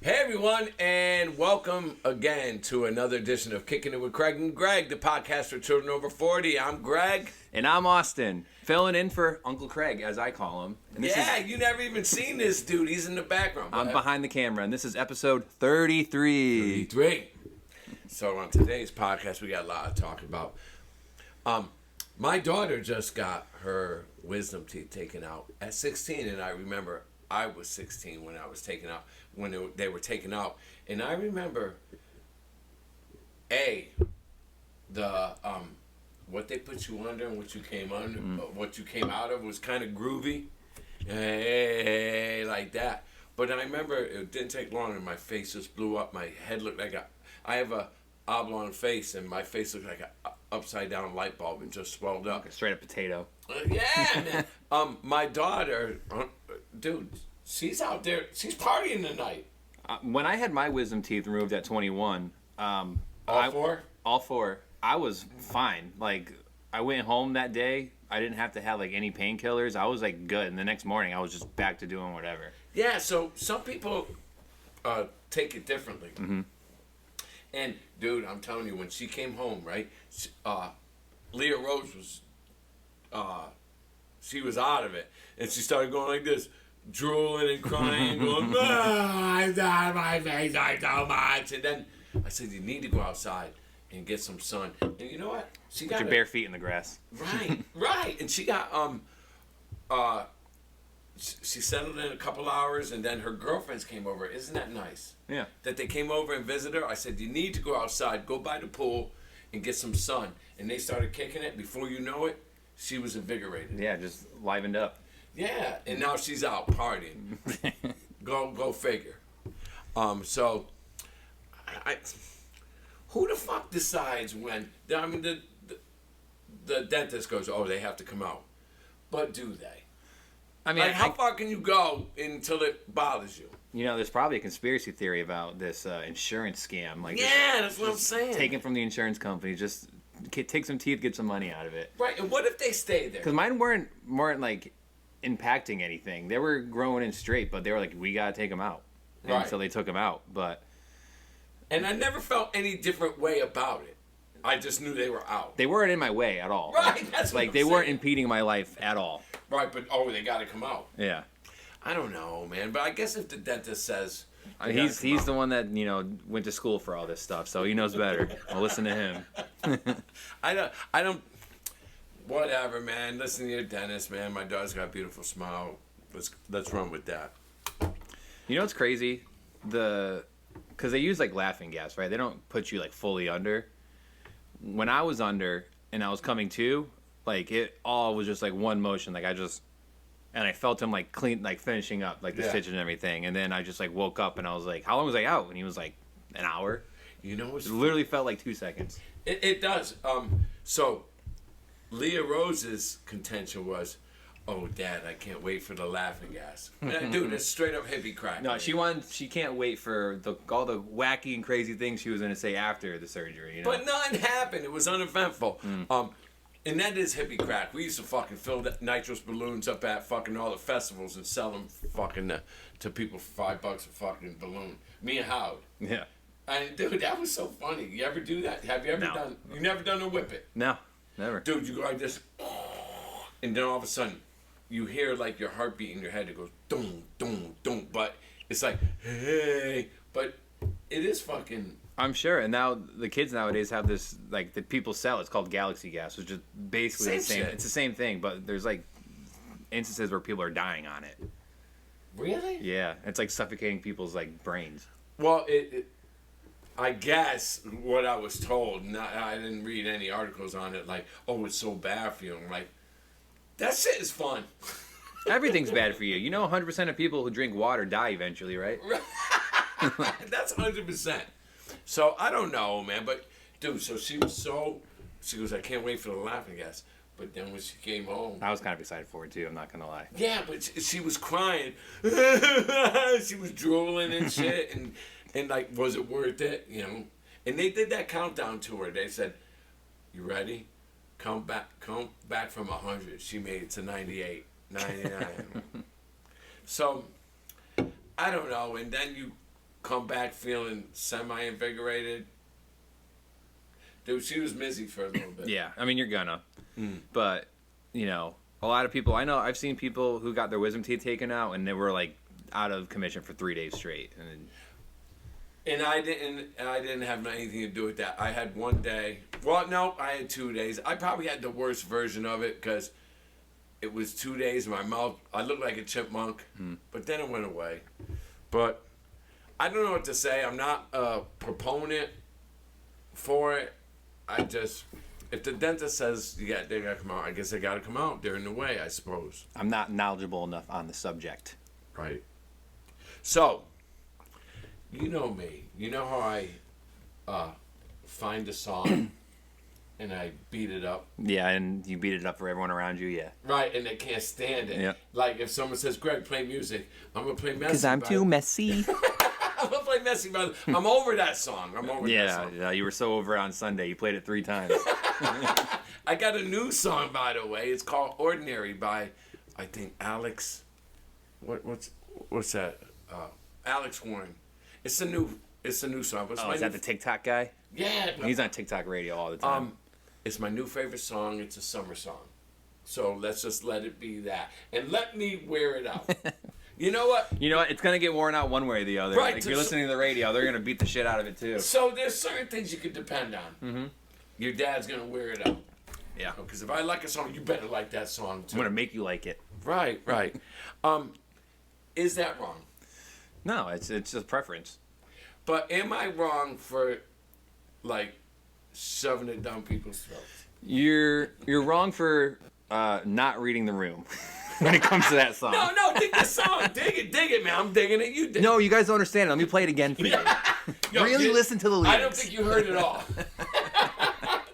Hey everyone, and welcome again to another edition of Kickin' It with Craig and Gregg, the podcast for children over 40. I'm Gregg. And I'm Austin, filling in for Uncle Craig, as I call him. And you never even seen this dude. He's in the background. I'm behind the camera, and this is episode 33. 33. So on today's podcast, we got a lot to talk about. My daughter just got her wisdom teeth taken out at 16, and I remember I was 16 when I was taken out, when they were taken out. And I remember, the what they put you under and what you came under, what you came out of was kind of groovy, like that. But I remember it didn't take long, and my face just blew up. My head looked like I have a oblong face, and my face looked like a upside down light bulb and just swelled up. Like a straight up potato. Yeah, man. My daughter, dude, she's out there. She's partying tonight. When I had my wisdom teeth removed at 21, All four? All four. I was fine. Like, I went home that day. I didn't have to have, like, any painkillers. I was, like, good. And the next morning, I was just back to doing whatever. Yeah, so some people take it differently. Mm-hmm. And, dude, I'm telling you, when she came home, right, Leah Rose was, she was out of it. And she started going like this, drooling and crying, going, I'm out my face, I so much. And then I said, you need to go outside and get some sun. And you know what? She got Put your bare feet in the grass. Right. And she got, she settled in a couple hours, and then her girlfriends came over. Isn't that nice? Yeah. That they came over and visited her. I said, you need to go outside, go by the pool, and get some sun. And they started kicking it. Before you know it, she was invigorated. Yeah, just livened up. Yeah, and now she's out partying. Go figure. So, who the fuck decides when? I mean, the dentist goes, oh, they have to come out. But do they? I mean, like, how far can you go until it bothers you? You know, there's probably a conspiracy theory about this insurance scam. Like, yeah, that's what I'm saying. Taken from the insurance company, just take some teeth, get some money out of it. Right, and what if they stay there? Because mine weren't like impacting anything. They were growing in straight, but they were like, we gotta take them out. Right. And so they took them out. And I never felt any different way about it. I just knew they were out. They weren't in my way at all. Right, that's what like I'm they saying. weren't impeding my life at all. Right, but they gotta come out. Yeah. I don't know, man. But I guess if the dentist says he's the one that, you know, went to school for all this stuff, so he knows better. I'll listen to him. I don't. Whatever, man. Listen to your dentist, man. My daughter's got a beautiful smile. Let's run with that. You know what's crazy? Because they use, like, laughing gas, right? They don't put you, like, fully under. When I was under and I was coming to, like, it all was just, like, one motion. Like, and I felt him, like, finishing up, like, the stitches and everything. And then I just, like, woke up and I was like, how long was I out? And he was like, an hour. You know what's It literally felt like 2 seconds. It does. So, Leah Rose's contention was, oh, Dad, I can't wait for the laughing gas. Dude, it's straight up hippie crack. No, she can't wait for all the wacky and crazy things she was going to say after the surgery. You know? But none happened. It was uneventful. And that is hippie crack. We used to fucking fill nitrous balloons up at fucking all the festivals and sell them fucking to people for $5 a fucking balloon. Me and Howard. Yeah. And dude, that was so funny. You ever do that? Have you ever done? You never done a whip it? No, never. Dude, you go like this, and then all of a sudden, you hear like your heartbeat in your head. It goes dum dum dum, but it's like hey, but it is fucking. I'm sure, and now the kids nowadays have this, like, that people sell. It's called Galaxy Gas, which is basically the same. Shit. It's the same thing, but there's, like, instances where people are dying on it. Really? Yeah, it's like suffocating people's, like, brains. Well, I guess what I was told. I didn't read any articles on it. Like, oh, it's so bad for you. I'm like, that shit is fun. Everything's bad for you. You know, 100% of people who drink water die eventually, right? That's 100%. So, I don't know, man, but, dude, so she goes, I can't wait for the laughing gas. But then when she came home... I was kind of excited for it, too, I'm not going to lie. Yeah, but she was crying. She was drooling and shit, and, like, was it worth it, you know? And they did that countdown to her. They said, you ready? Come back from 100. She made it to 98, 99. So, I don't know, and then you come back feeling semi-invigorated. Dude, she was busy for a little bit. Yeah, I mean, you're gonna. But, you know, a lot of people, I've seen people who got their wisdom teeth taken out and they were like out of commission for 3 days straight. And I didn't have anything to do with that. I had one day. Well, no, I had 2 days. I probably had the worst version of it because it was 2 days. My mouth, I looked like a chipmunk, but then it went away. But I don't know what to say. I'm not a proponent for it. If the dentist says they gotta come out, I guess they gotta come out. They're in the way, I suppose. I'm not knowledgeable enough on the subject. Right. So, you know me. You know how I find a song and I beat it up? Yeah, and you beat it up for everyone around you, yeah. Right, and they can't stand it. Yeah. Like if someone says, Greg, play music, I'm going to play Messy. Because I'm too messy. I'm going to play Messy, but I'm over that song. I'm over that song. Yeah, you were so over on Sunday. You played it 3 times. I got a new song, by the way. It's called Ordinary by, I think, Alex. What's that? Alex Warren. It's a new song. Oh, is that the TikTok guy? Yeah. He's on TikTok radio all the time. It's my new favorite song. It's a summer song. So let's just let it be that. And let me wear it out. You know what? You know what? It's going to get worn out one way or the other. Right, Like, if you're listening to the radio, they're going to beat the shit out of it, too. So there's certain things you can depend on. Mm-hmm. Your dad's going to wear it out. Yeah. Because if I like a song, you better like that song, too. I'm going to make you like it. Right. Is that wrong? No, it's just preference. But am I wrong for, like, shoving it down people's throats? You're wrong for not reading the room when it comes to that song. No, dig the song. dig it, man. I'm digging it. You dig it. No, you guys don't understand it. Let me play it again for you. Yo, really listen to the lyrics. I don't think you heard it all.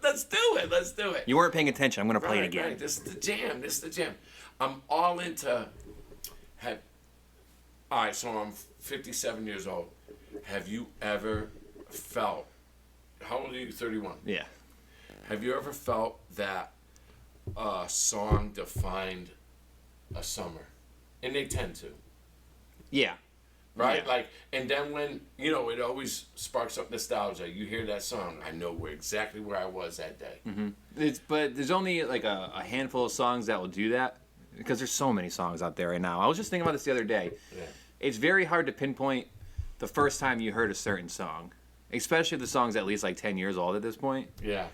Let's do it. You weren't paying attention. I'm going to play it again. Right. This is the jam. I'm all into... All right, so I'm 57 years old. Have you ever felt... How old are you? 31? Yeah. Have you ever felt that a song defined a summer? And they tend to. Yeah. Right? Yeah. Like, and then when, it always sparks up nostalgia. You hear that song, I know exactly where I was that day. Mm-hmm. But there's only like a handful of songs that will do that because there's so many songs out there right now. I was just thinking about this the other day. Yeah. It's very hard to pinpoint the first time you heard a certain song, especially the song's at least like 10 years old at this point. Yeah.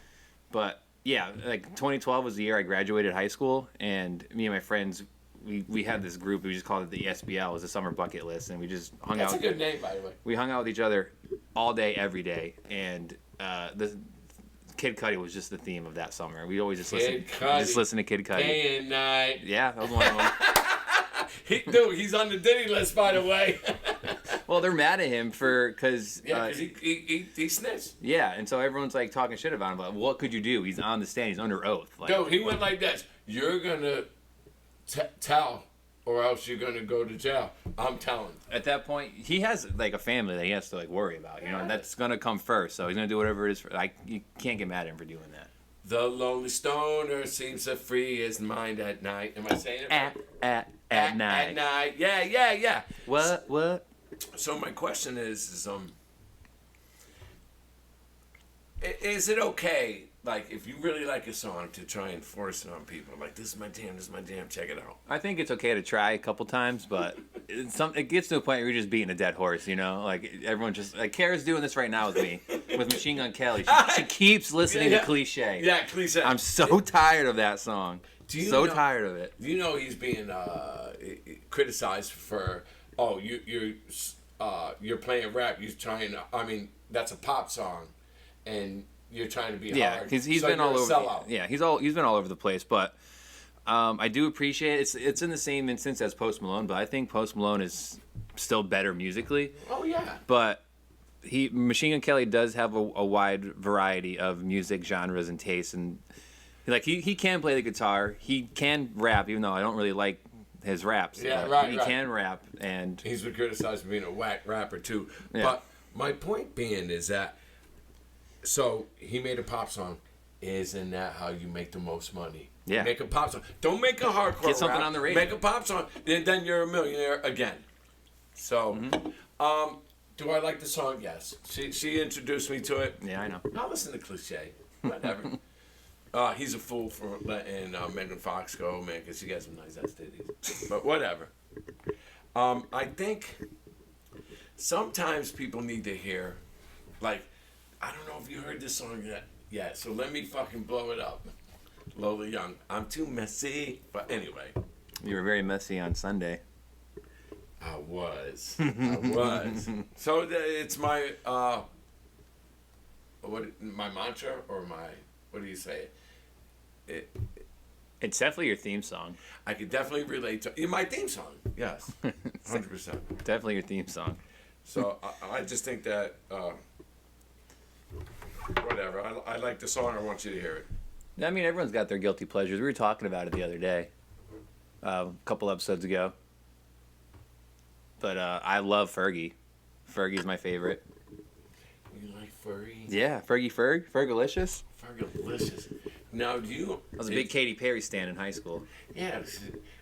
But yeah, like 2012 was the year I graduated high school, and me and my friends, we had this group. We just called it the SBL, it was the summer bucket list, and we just hung out. That's a good name, by the way. We hung out with each other all day, every day, and the Kid Cudi was just the theme of that summer. We always just listen to Kid Cudi day and night. Yeah, that was one of them. He's on the Diddy list, by the way. Well, they're mad at him because he snitched. Yeah, and so everyone's like talking shit about him. But what could you do? He's on the stand. He's under oath. Like, Dude, he went like this. You're gonna tell, or else you're gonna go to jail. I'm telling. At that point, he has like a family that he has to like worry about. You know, and that's gonna come first. So he's gonna do whatever it is. You can't get mad at him for doing that. The lonely stoner seems to free his mind at night. Am I saying it right? At night. At night. Yeah. What? So my question is it okay, like, if you really like a song, to try and force it on people? Like, this is my jam, check it out. I think it's okay to try a couple times, but it gets to a point where you're just beating a dead horse, you know? Like, everyone just... Like, Kara's doing this right now with me, with Machine Gun Kelly. She keeps listening to Cliche. Yeah, Cliche. I'm so tired of that song. Tired of it. You know he's being criticized for, you're playing rap, you're trying to... I mean, that's a pop song, and... You're trying to be hard. Yeah, because he's been all over. Yeah, he's been all over the place. But I do appreciate it's in the same instance as Post Malone, but I think Post Malone is still better musically. Oh yeah. But Machine Gun Kelly does have a wide variety of music genres and tastes, and like he can play the guitar, he can rap, even though I don't really like his raps. Yeah, right. He can rap, and he's been criticized for being a whack rapper too. Yeah. But my point being is that. So, he made a pop song. Isn't that how you make the most money? Yeah. Make a pop song. Don't make a hardcore Get something rap. on the radio. Make a pop song, and then you're a millionaire again. So, Do I like the song? Yes. She introduced me to it. Yeah, I know. I'll listen to Cliche. Whatever. He's a fool for letting Megan Fox go, man, because she got some nice ass titties. But whatever. I think sometimes people need to hear, like, I don't know if you heard this song yet. Yeah, so let me fucking blow it up. Lola Young. I'm too messy. But anyway. You were very messy on Sunday. I was. So it's my my mantra or what do you say? It's definitely your theme song. I could definitely relate to my theme song. Yes, 100%. Definitely your theme song. So I just think that whatever. I like the song. I want you to hear it. I mean, everyone's got their guilty pleasures. We were talking about it the other day, a couple episodes ago. But I love Fergie. Fergie's my favorite. You like Fergie? Yeah, Fergalicious. Fergalicious. Now, I was a big Katy Perry stan in high school. Yeah,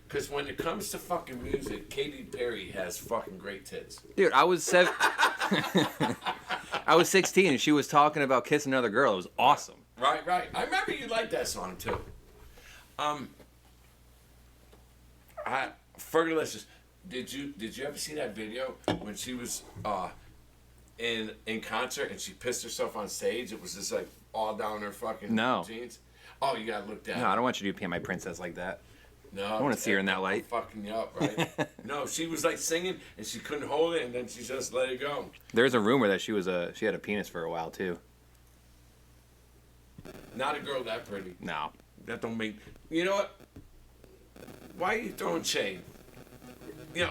because when it comes to fucking music, Katy Perry has fucking great tits. Dude, I was 16 and she was talking about kissing another girl. It was awesome. Right. I remember you liked that song too. Fergalicious. Did you ever see that video when she was in concert and she pissed herself on stage? It was just like all down her fucking jeans. Oh, you gotta look down. No, I don't want you to paint my princess like that. No, I want to see her in that light. I'm fucking you up, right? No, she was like singing and she couldn't hold it, and then she just let it go. There's a rumor that she had a penis for a while too. Not a girl that pretty. No, that don't make. You know what? Why are you throwing shade? You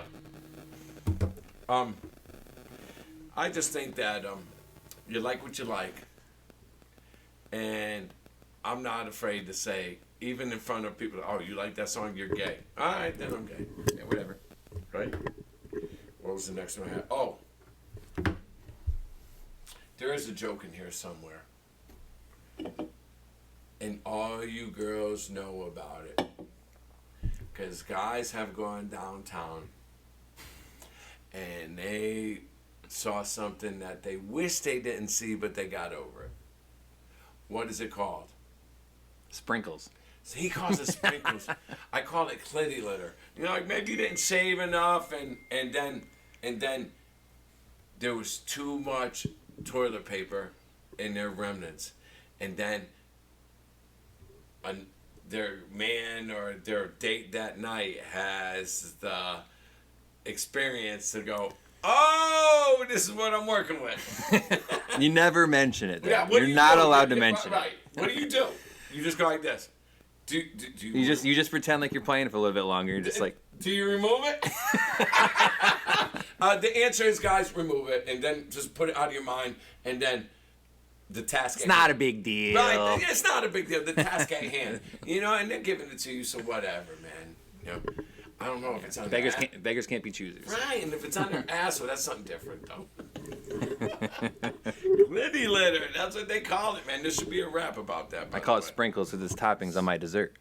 know, I just think that you like what you like, and I'm not afraid to say, even in front of people, oh, you like that song, you're gay. All right, then I'm gay. Yeah, whatever. Right? What was the next one I had? Oh, there is a joke in here somewhere, and all you girls know about it. Because guys have gone downtown and they saw something that they wish they didn't see, but they got over it. What is it called? Sprinkles. So he calls it sprinkles. I call it clitty litter. You know, like maybe you didn't shave enough, and then there was too much toilet paper in their remnants, and then their man or their date that night has the experience to go, oh, this is what I'm working with. You never mention it. Yeah, You're not allowed to mention it. Right. What do? You just go like this. Do you just pretend like you're playing for a little bit longer. You're just like, do you remove it? The answer is, guys, remove it and then just put it out of your mind, and then the task. It's not a big deal. Right, it's not a big deal. The task at hand, you know, and they're giving it to you, so whatever, man. You know, I don't know if it's on beggars can't be choosers. Right, and if it's on their ass, well, that's something different, though. Liddy litter, that's what they call it, man. There should be a rap about that. I call it sprinkles because it's toppings on my dessert.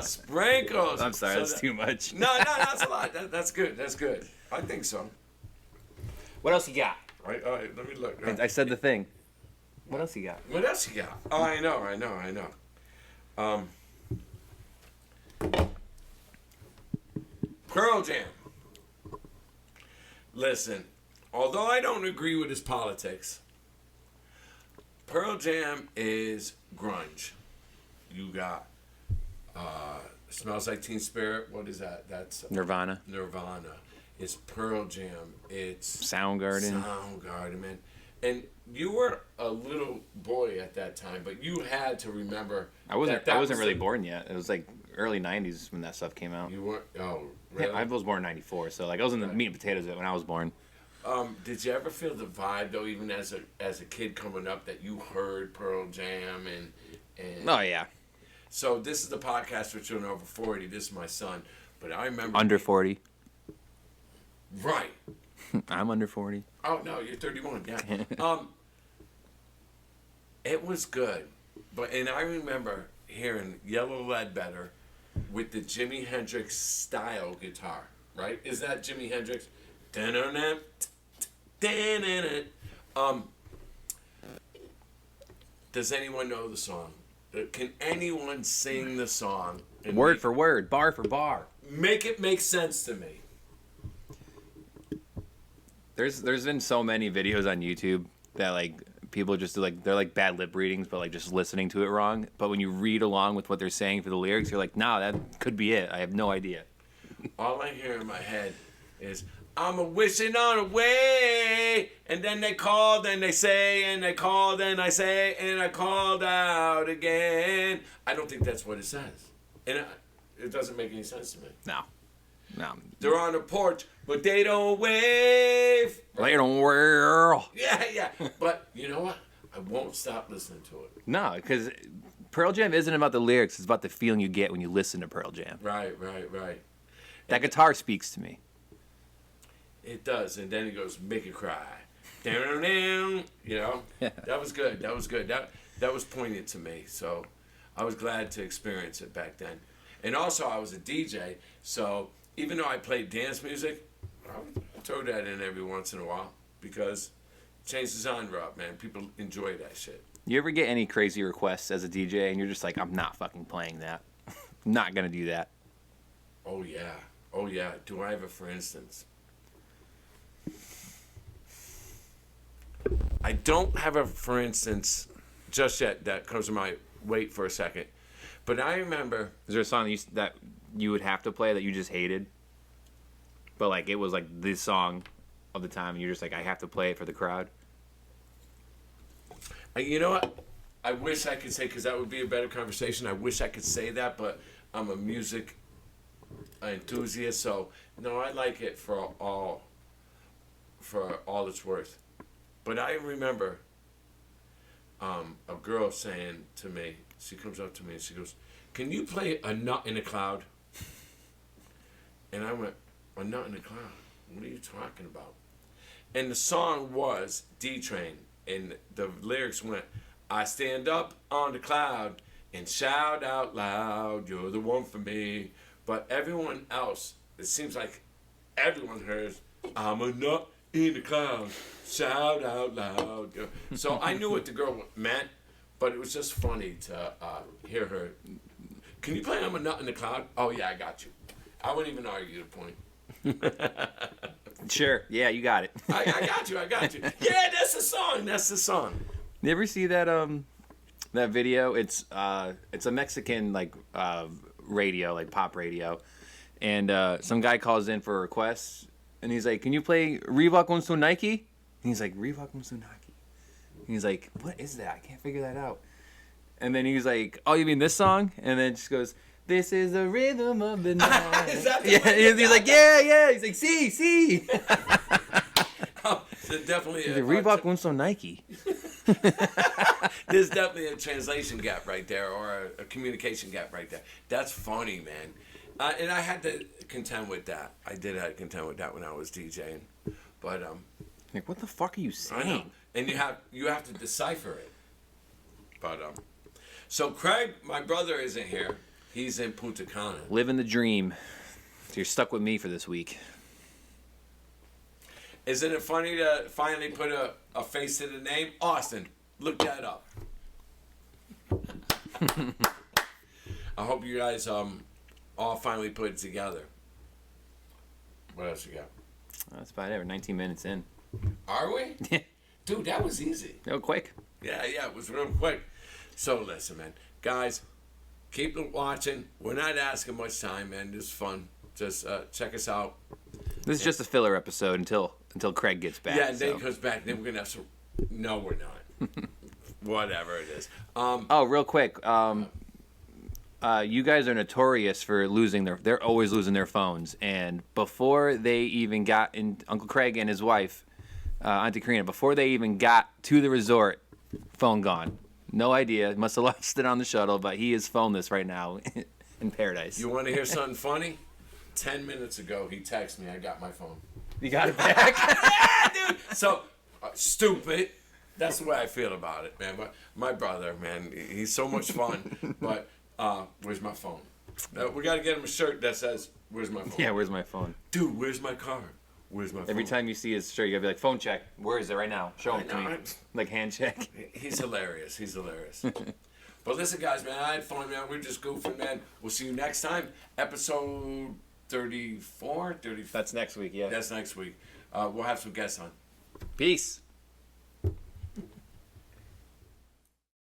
Sprinkles. I'm sorry, that's too much. No, that's a lot. That's good. That's good. I think so. What else you got? All right, let me look. I said the thing. What else you got? What else you got? Oh, I know. Pearl Jam. Listen, although I don't agree with his politics, Pearl Jam is grunge. You got Smells Like Teen Spirit. What is that? That's Nirvana. It's Pearl Jam. It's Soundgarden, man. And you were a little boy at that time, but you had to remember. I wasn't really born yet. It was like early '90s when that stuff came out. You weren't. Oh, really? Yeah, I was born in '94, so like I was in the meat and potatoes of it when I was born. Did you ever feel the vibe though, even as a kid coming up, that you heard Pearl Jam and? Oh yeah. So this is the podcast for children over 40. This is my son, but I remember under 40. Right. I'm under 40. Oh no, you're 31. Yeah. It was good, and I remember hearing Yellow Ledbetter with the Jimi Hendrix style guitar. Right? Is that Jimi Hendrix? Does anyone know the song? Can anyone sing the song? And Word for word, bar for bar. Make it make sense to me. There's been so many videos on YouTube that like people just do like they're like bad lip readings, but like just listening to it wrong. But when you read along with what they're saying for the lyrics, you're like, nah, that could be it. I have no idea. All I hear in my head is, I'm a wishing on a way, and then they called, and they say, and they called, and I say, and I called out again. I don't think that's what it says. And it doesn't make any sense to me. No. They're on the porch, but they don't wave. They don't whirl. Yeah. But you know what? I won't stop listening to it. No, because Pearl Jam isn't about the lyrics. It's about the feeling you get when you listen to Pearl Jam. Right. That guitar speaks to me. It does, and then it goes, make it cry. Down. You know, that was good. That was poignant to me. So I was glad to experience it back then. And also, I was a DJ, so even though I played dance music, I throw that in every once in a while because it changes the genre up, man. People enjoy that shit. You ever get any crazy requests as a DJ and you're just like, I'm not fucking playing that. I'm not going to do that. Oh, yeah. Do I have a for instance? I don't have a for instance just yet that comes to my wait for a second. But I remember... Is there a song that you would have to play that you just hated? But like it was like this song of the time and you're just like, I have to play it for the crowd? You know what? I wish I could say, because that would be a better conversation. I wish I could say that, but I'm a music enthusiast, so no, I like it for all it's worth. But I remember a girl saying to me, she comes up to me and she goes, can you play A Nut in a Cloud? And I went, A Nut in a Cloud? What are you talking about? And the song was D-Train, and the lyrics went, I stand up on the cloud and shout out loud, you're the one for me. But everyone else, it seems like everyone hears, I'm a nut in the cloud, shout out loud. So I knew what the girl meant, but it was just funny to hear her. Can you play I'm a Nut in the Cloud? Oh, yeah, I got you. I wouldn't even argue the point. Sure. Yeah, you got it. I got you. Yeah, that's the song. You ever see that that video? It's a Mexican like radio, like pop radio, and some guy calls in for a request, and he's like, "Can you play Reebok con su Nike?" And he's like, "Reebok con su Nike." And he's like, "What is that? I can't figure that out." And then he's like, "Oh, you mean this song?" And then it just goes, "This is the rhythm of the night." Is that the He's like, "Yeah." He's like, "See." Oh, so definitely The Reebok con su Nike. There's definitely a translation gap right there, or a communication gap right there. That's funny, man. And I had to contend with that. I did have to contend with that when I was DJing. But Like, what the fuck are you I know. saying? And you have to decipher it. But so Craig, my brother, isn't here. He's in Punta Cana. Living the dream. So you're stuck with me for this week. Isn't it funny to finally put a face to the name? Austin, look that up. I hope you guys all finally put it together. What else you got? That's about it. We're 19 minutes in. Are we? Yeah. Dude, that was easy. Real quick. Yeah, it was real quick. So listen, man. Guys, keep watching. We're not asking much time, man. This is fun. Just check us out. This is just a filler episode until Craig gets back. Yeah, and then he comes back. Then we're going to have some... No, we're not. Whatever it is. Real quick. You guys are notorious for losing they're always losing their phones. And before they even got in, Uncle Craig and his wife, Auntie Karina, before they even got to the resort, phone gone. No idea. Must have lost it on the shuttle, but he is phoneless right now in paradise. You want to hear something funny? 10 minutes ago, he texted me, I got my phone. You got it back? Yeah, dude. So, stupid. That's the way I feel about it, man. But my brother, man, he's so much fun. But where's my phone? We got to get him a shirt that says, where's my phone? Yeah, where's my phone? Dude, where's my car? Where's my phone? Every time you see his shirt, you gotta be like, phone check. Where is it right now? Show him to me. Like hand check. He's hilarious. He's hilarious. But listen, guys, man, I had fun, man. We're just goofing, man. We'll see you next time. Episode 34, 35. That's next week, yeah. That's next week. We'll have some guests on. Peace.